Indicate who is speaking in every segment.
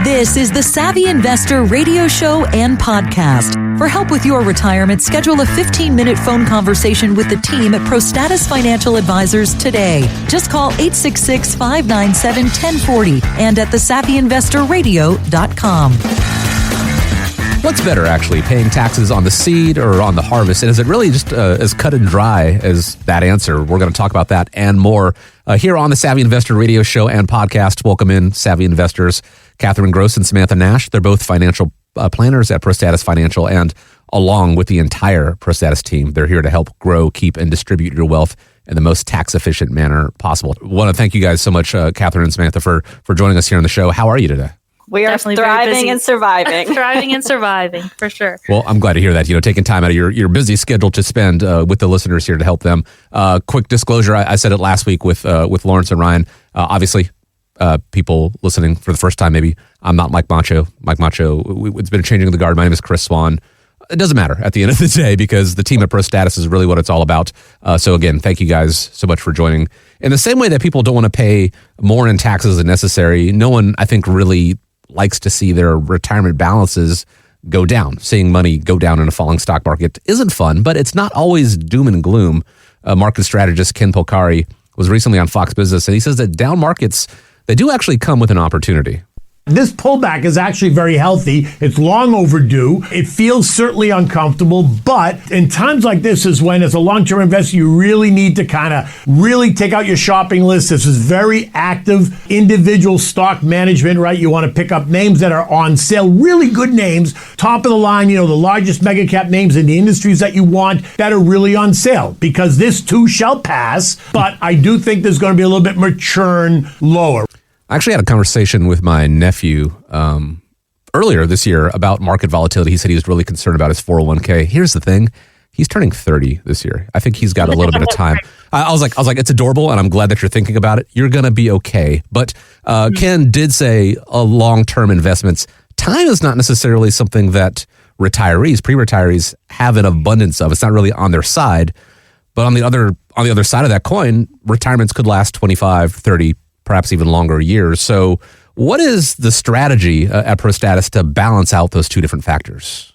Speaker 1: This is the Savvy Investor radio show and podcast. For help with your retirement, schedule a 15-minute phone conversation with the team at ProStatus Financial Advisors today. Just call 866-597-1040 and at thesavvyinvestorradio.com.
Speaker 2: What's better, actually, paying taxes on the seed or on the harvest? And is it really just as cut and dry as that answer? We're going to talk about that and more here on the Savvy Investor radio show and podcast. Welcome in, Savvy Investors, Katherine Groce and Samantha Nash. They're both financial planners at ProStatus Financial, and along with the entire ProStatus team, they're here to help grow, keep, and distribute your wealth in the most tax-efficient manner possible. I want to thank you guys so much, Katherine and Samantha, for joining us here on the show. How are you today?
Speaker 3: We are
Speaker 4: Definitely
Speaker 3: thriving and surviving.
Speaker 4: Thriving and surviving, for sure.
Speaker 2: Well, I'm glad to hear that, taking time out of your busy schedule to spend with the listeners here to help them. Quick disclosure, I said it last week with Lawrence and Ryan. Obviously, people listening for the first time, maybe, I'm not Mike Macho. It's been changing the guard. My name is Chris Swan. It doesn't matter at the end of the day because the team at ProStatus is really what it's all about. So again, thank you guys so much for joining. In the same way that people don't want to pay more in taxes than necessary, no one, I think, really likes to see their retirement balances go down. Seeing money go down in a falling stock market isn't fun, but it's not always doom and gloom. Market strategist Ken Polcari was recently on Fox Business, and he says that down markets, they do actually come with an opportunity.
Speaker 5: This pullback is actually very healthy. It's long overdue. It feels certainly uncomfortable, but in times like this is when, as a long-term investor, you really need to kind of really take out your shopping list. This is very active individual stock management, right? You want to pick up names that are on sale, really good names, top of the line, the largest mega cap names in the industries that you want that are really on sale, because this too shall pass, but I do think there's going to be a little bit more churn lower.
Speaker 2: I actually had a conversation with my nephew earlier this year about market volatility. He said he was really concerned about his 401k. Here's the thing. He's turning 30 this year. I think he's got a little bit of time. I was like, it's adorable, and I'm glad that you're thinking about it. You're going to be okay. But Ken did say long-term investments, time is not necessarily something that pre-retirees have an abundance of. It's not really on their side. But on the other side of that coin, retirements could last 25, 30, perhaps even longer years. So what is the strategy at ProStatus to balance out those two different factors?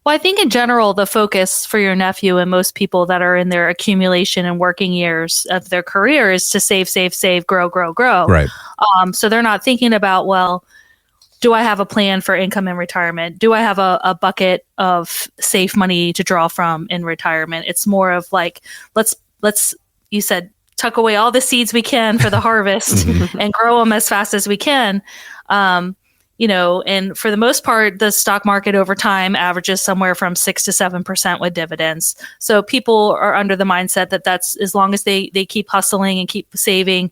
Speaker 4: Well, I think in general, the focus for your nephew and most people that are in their accumulation and working years of their career is to save, grow.
Speaker 2: Right.
Speaker 4: So they're not thinking about, well, do I have a plan for income in retirement? Do I have a bucket of safe money to draw from in retirement? It's more of like, let's you said, tuck away all the seeds we can for the harvest and grow them as fast as we can. And for the most part, the stock market over time averages somewhere from 6 to 7% with dividends. So people are under the mindset that that's as long as they keep hustling and keep saving,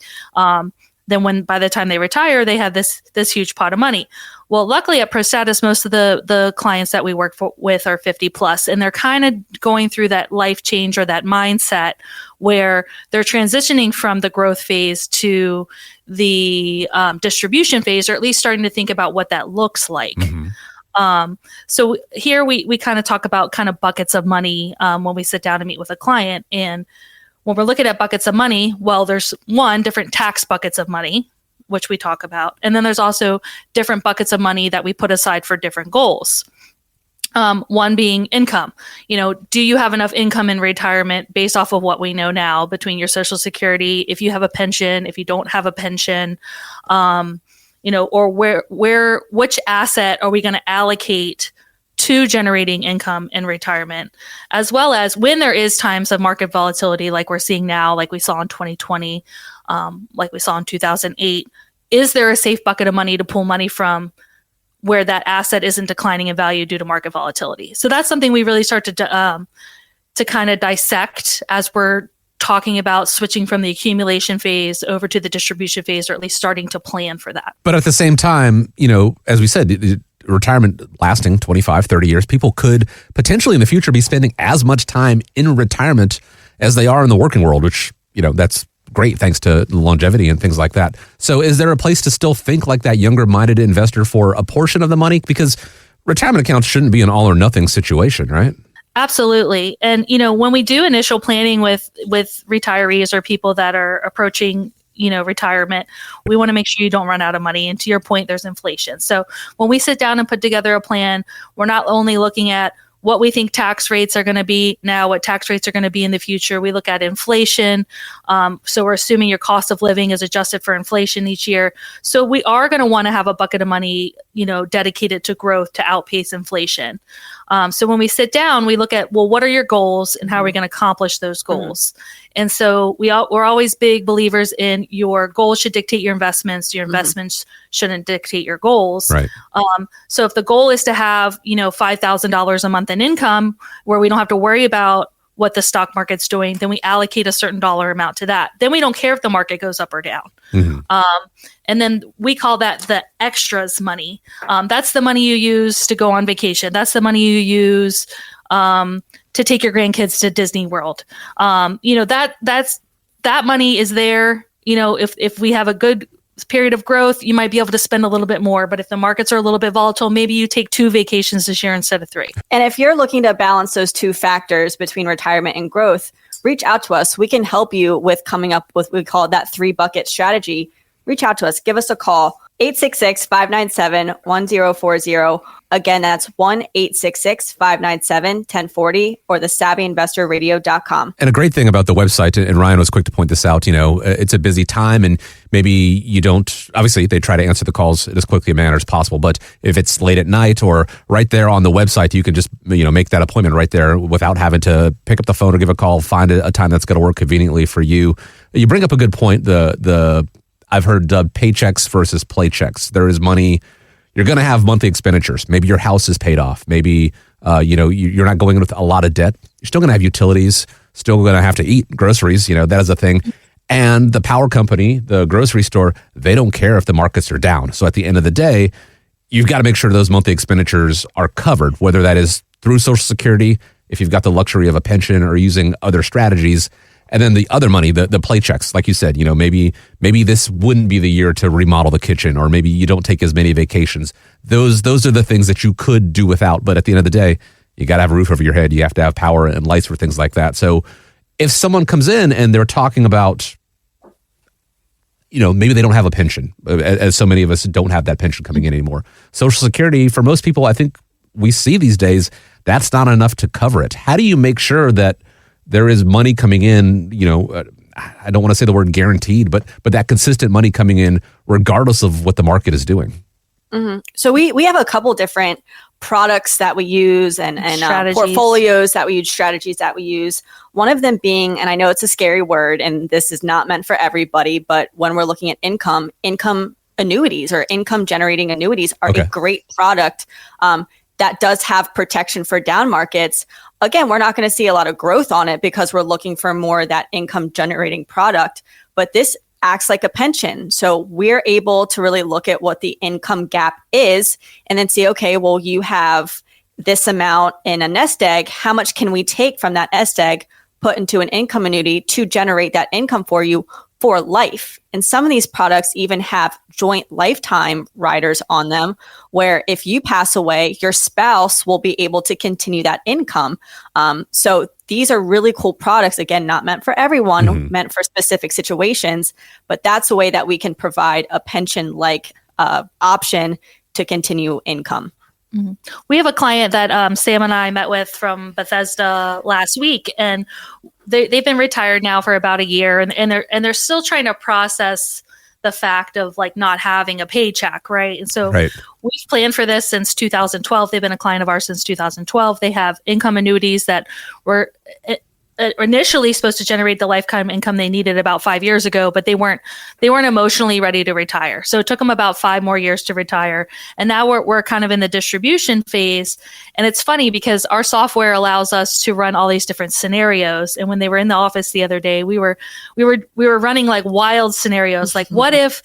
Speaker 4: then by the time they retire, they have this huge pot of money. Well, luckily at ProStatus, most of the clients that we work with are 50 plus, and they're kind of going through that life change or that mindset where they're transitioning from the growth phase to the distribution phase, or at least starting to think about what that looks like. Mm-hmm. So here we kind of talk about kind of buckets of money when we sit down to meet with a client. And when we're looking at buckets of money, well, there's different tax buckets of money, which we talk about. And then there's also different buckets of money that we put aside for different goals. One being income. Do you have enough income in retirement based off of what we know now between your Social Security, if you have a pension, if you don't have a pension, or which asset are we going to allocate to generating income in retirement, as well as when there is times of market volatility like we're seeing now, like we saw in 2020, like we saw in 2008, is there a safe bucket of money to pull money from where that asset isn't declining in value due to market volatility? So that's something we really start to kind of dissect as we're talking about switching from the accumulation phase over to the distribution phase, or at least starting to plan for that.
Speaker 2: But at the same time, as we said, retirement lasting 25, 30 years, people could potentially in the future be spending as much time in retirement as they are in the working world, which, that's great thanks to longevity and things like that. So is there a place to still think like that younger-minded investor for a portion of the money? Because retirement accounts shouldn't be an all or nothing situation, right?
Speaker 4: Absolutely. And, when we do initial planning with retirees or people that are approaching retirement, we want to make sure you don't run out of money. And to your point, there's inflation. So when we sit down and put together a plan, we're not only looking at what we think tax rates are going to be now, what tax rates are going to be in the future. We look at inflation. So we're assuming your cost of living is adjusted for inflation each year. So we are going to want to have a bucket of money, dedicated to growth to outpace inflation. So when we sit down, we look at, well, what are your goals and how are we going to accomplish those goals? And so we're always big believers in your goals should dictate your investments. Your investments shouldn't dictate your goals.
Speaker 2: Right.
Speaker 4: So if the goal is to have, $5,000 a month in income where we don't have to worry about what the stock market's doing, then we allocate a certain dollar amount to that. Then we don't care if the market goes up or down. And then we call that the extras money. That's the money you use to go on vacation. That's the money you use to take your grandkids to Disney World. That money is there. If we have a good period of growth, you might be able to spend a little bit more. But if the markets are a little bit volatile, maybe you take 2 vacations this year instead of 3.
Speaker 3: And if you're looking to balance those 2 factors between retirement and growth, reach out to us. We can help you with coming up with, we call it that 3-bucket strategy. Reach out to us. Give us a call. 866-597-1040. Again, that's 1-866-597-1040 or thesavvyinvestorradio.com.
Speaker 2: And a great thing about the website, and Ryan was quick to point this out, it's a busy time and maybe you don't, obviously they try to answer the calls as quickly a manner as possible, but if it's late at night or right there on the website, you can just, make that appointment right there without having to pick up the phone or give a call, find a time that's going to work conveniently for you. You bring up a good point, I've heard paychecks versus playchecks. There is money. You're going to have monthly expenditures. Maybe your house is paid off. Maybe, you're not going in with a lot of debt. You're still going to have utilities, still going to have to eat groceries. That is a thing. And the power company, the grocery store, they don't care if the markets are down. So at the end of the day, you've got to make sure those monthly expenditures are covered, whether that is through Social Security, if you've got the luxury of a pension or using other strategies. And then the other money, the playchecks, like you said, maybe this wouldn't be the year to remodel the kitchen, or maybe you don't take as many vacations. Those are the things that you could do without. But at the end of the day, you got to have a roof over your head. You have to have power and lights for things like that. So if someone comes in and they're talking about, maybe they don't have a pension, as so many of us don't have that pension coming in anymore. Social Security, for most people, I think we see these days, that's not enough to cover it. How do you make sure that there is money coming in, I don't want to say the word guaranteed, but that consistent money coming in regardless of what the market is doing?
Speaker 3: So we have a couple different products that we use and portfolios that we use, strategies that we use. One of them being, and I know it's a scary word and this is not meant for everybody, but when we're looking at income annuities or income generating annuities are a great product that does have protection for down markets. Again, we're not going to see a lot of growth on it because we're looking for more of that income generating product, but this acts like a pension. So we're able to really look at what the income gap is and then see, okay, well, you have this amount in a nest egg. How much can we take from that nest egg, put into an income annuity to generate that income for you for life? And some of these products even have joint lifetime riders on them, where if you pass away, your spouse will be able to continue that income. So these are really cool products. Again, not meant for everyone, meant for specific situations, but that's a way that we can provide a pension-like option to continue income.
Speaker 4: We have a client that Sam and I met with from Bethesda last week, and they've been retired now for about a year, and they're still trying to process the fact of like not having a paycheck, right? And so we've planned for this since 2012. They've been a client of ours since 2012. They have income annuities that were initially supposed to generate the lifetime income they needed about 5 years ago, but they weren't emotionally ready to retire. So it took them about 5 more years to retire. And now we're kind of in the distribution phase. And it's funny because our software allows us to run all these different scenarios. And when they were in the office the other day, we were running like wild scenarios. Like what if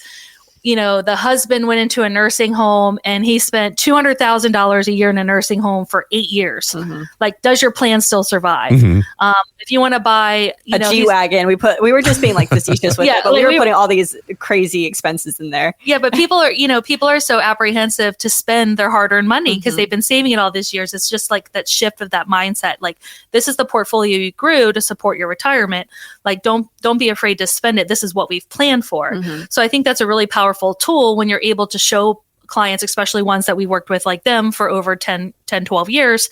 Speaker 4: the husband went into a nursing home and he spent $200,000 a year in a nursing home for 8 years. Mm-hmm. Like, does your plan still survive? Mm-hmm. If you want to buy
Speaker 3: a G-Wagon, we were just being like facetious with it, but we were putting all these crazy expenses in there.
Speaker 4: Yeah, but people are so apprehensive to spend their hard-earned money because they've been saving it all these years. It's just like that shift of that mindset. Like, this is the portfolio you grew to support your retirement. Like, don't be afraid to spend it. This is what we've planned for. Mm-hmm. So I think that's a really powerful tool when you're able to show clients, especially ones that we worked with like them for over 10, 12 years,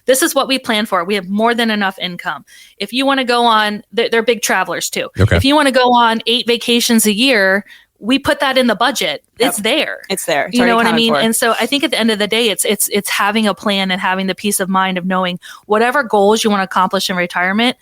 Speaker 4: this is what we plan for. We have more than enough income. If you want to go on, they're big travelers too. Okay. If you want to go on 8 vacations a year, we put that in the budget. It's there.
Speaker 3: It's there.
Speaker 4: You know what I mean? For. And so I think at the end of the day, it's having a plan and having the peace of mind of knowing whatever goals you want to accomplish in retirement,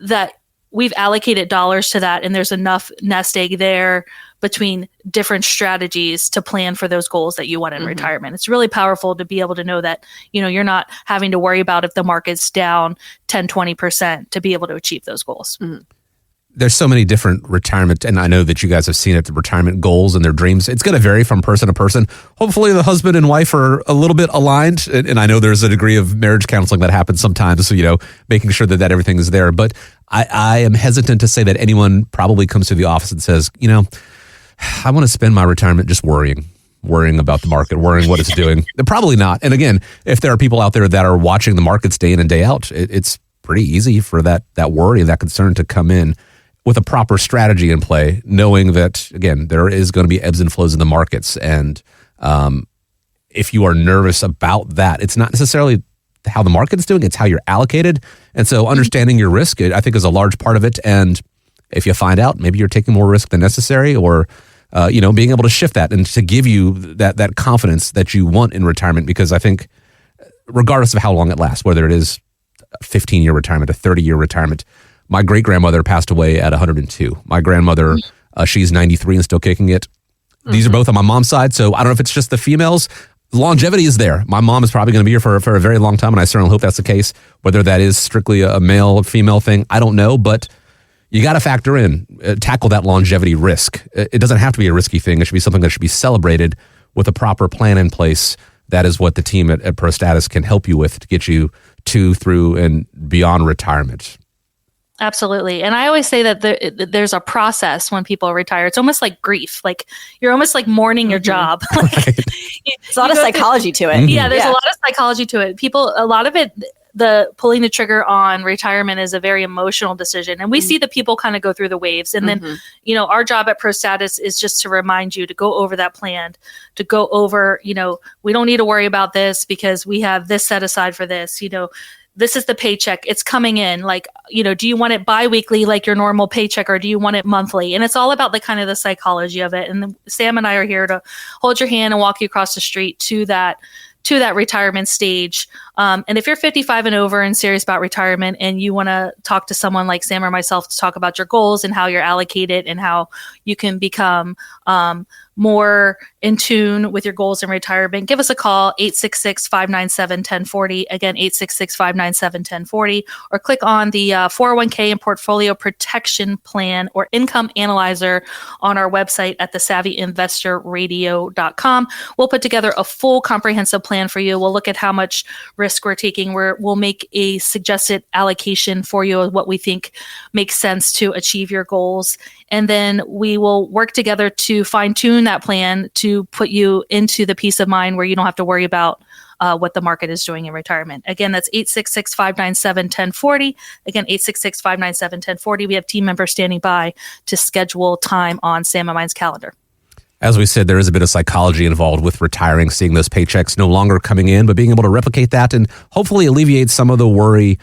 Speaker 4: that we've allocated dollars to that, and there's enough nest egg there between different strategies to plan for those goals that you want in retirement. It's really powerful to be able to know that, you're not having to worry about if the market's down 10, 20% to be able to achieve those goals. Mm-hmm.
Speaker 2: There's so many different retirement, and I know that you guys have seen it, the retirement goals and their dreams. It's going to vary from person to person. Hopefully the husband and wife are a little bit aligned, and I know there's a degree of marriage counseling that happens sometimes, so, making sure that everything is there. But I am hesitant to say that anyone probably comes to the office and says, I want to spend my retirement just worrying about the market, worrying what it's doing. Probably not. And again, if there are people out there that are watching the markets day in and day out, it's pretty easy for that worry, that concern to come in with a proper strategy in play, knowing that, again, there is going to be ebbs and flows in the markets. And if you are nervous about that, it's not necessarily how the market is doing, it's how you're allocated. And so understanding your risk, I think, is a large part of it. And if you find out maybe you're taking more risk than necessary, or being able to shift that and to give you that confidence that you want in retirement, because I think regardless of how long it lasts, whether it is a 15-year retirement, a 30-year retirement, my great-grandmother passed away at 102. My grandmother, she's 93 and still kicking it. These are both on my mom's side, so I don't know if it's just the females. Longevity is there. My mom is probably going to be here for a very long time, and I certainly hope that's the case. Whether that is strictly a male or female thing, I don't know, but you got to factor in, tackle that longevity risk. It doesn't have to be a risky thing. It should be something that should be celebrated with a proper plan in place. That is what the team at ProStatus can help you with to get you to, through, and beyond retirement.
Speaker 4: Absolutely. And I always say that there's a process when people retire. It's almost like grief. Like, you're almost like mourning your job.
Speaker 3: There's a lot of psychology to it.
Speaker 4: Yeah, there's a lot of psychology to it. A lot of it, the pulling the trigger on retirement is a very emotional decision. And we see the people kind of go through the waves. And then, our job at ProStatus is just to remind you to go over that plan, to go over, we don't need to worry about this because we have this set aside for this, this is the paycheck. It's coming in. Like, do you want it biweekly like your normal paycheck, or do you want it monthly? And it's all about the psychology of it. And Sam and I are here to hold your hand and walk you across the street to that retirement stage. And if you're 55 and over and serious about retirement, and you want to talk to someone like Sam or myself to talk about your goals and how you're allocated and how you can become more in tune with your goals in retirement, give us a call, 866-597-1040. Again, 866-597-1040, or click on the 401k and portfolio protection plan or income analyzer on our website at thesavvyinvestorradio.com. We'll put together a full comprehensive plan for you. We'll look at how much risk we're taking. We'll make a suggested allocation for you of what we think makes sense to achieve your goals. And then we will work together to fine tune that plan to put you into the peace of mind where you don't have to worry about what the market is doing in retirement. Again, that's 866-597-1040. Again, 866-597-1040. We have team members standing by to schedule time on Sam and mine's calendar.
Speaker 2: As we said, there is a bit of psychology involved with retiring, seeing those paychecks no longer coming in, but being able to replicate that and hopefully alleviate some of the worry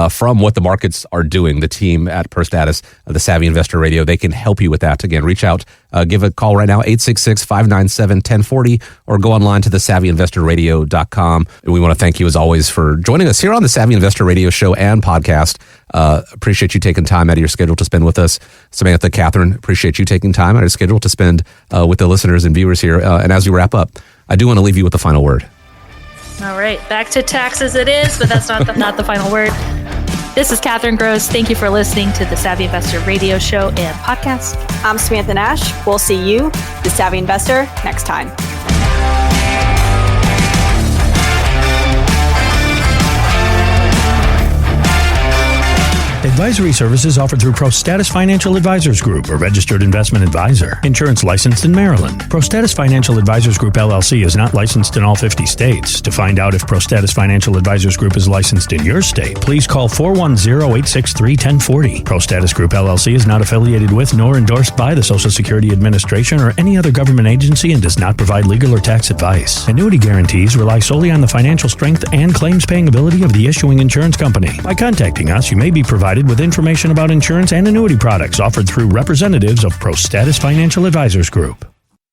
Speaker 2: from what the markets are doing. The team at ProStatus, the Savvy Investor Radio, they can help you with that. Again, reach out, give a call right now, 866-597-1040, or go online to thesavvyinvestorradio.com. And we want to thank you, as always, for joining us here on the Savvy Investor Radio show and podcast. Appreciate you taking time out of your schedule to spend with us. Samantha, Katherine, appreciate you taking time out of your schedule to spend with the listeners and viewers here. And as we wrap up, I do want to leave you with the final word.
Speaker 4: All right, back to taxes it is, but that's not the final word. This is Katherine Groce. Thank you for listening to the Savvy Investor radio show and podcast.
Speaker 3: I'm Samantha Nash. We'll see you, the Savvy Investor, next time.
Speaker 6: Advisory services offered through ProStatus Financial Advisors Group, a registered investment advisor. Insurance licensed in Maryland. ProStatus Financial Advisors Group, LLC is not licensed in all 50 states. To find out if ProStatus Financial Advisors Group is licensed in your state, please call 410-863-1040. ProStatus Group, LLC is not affiliated with nor endorsed by the Social Security Administration or any other government agency and does not provide legal or tax advice. Annuity guarantees rely solely on the financial strength and claims-paying ability of the issuing insurance company. By contacting us, you may be provided with information about insurance and annuity products offered through representatives of ProStatus Financial Advisors Group.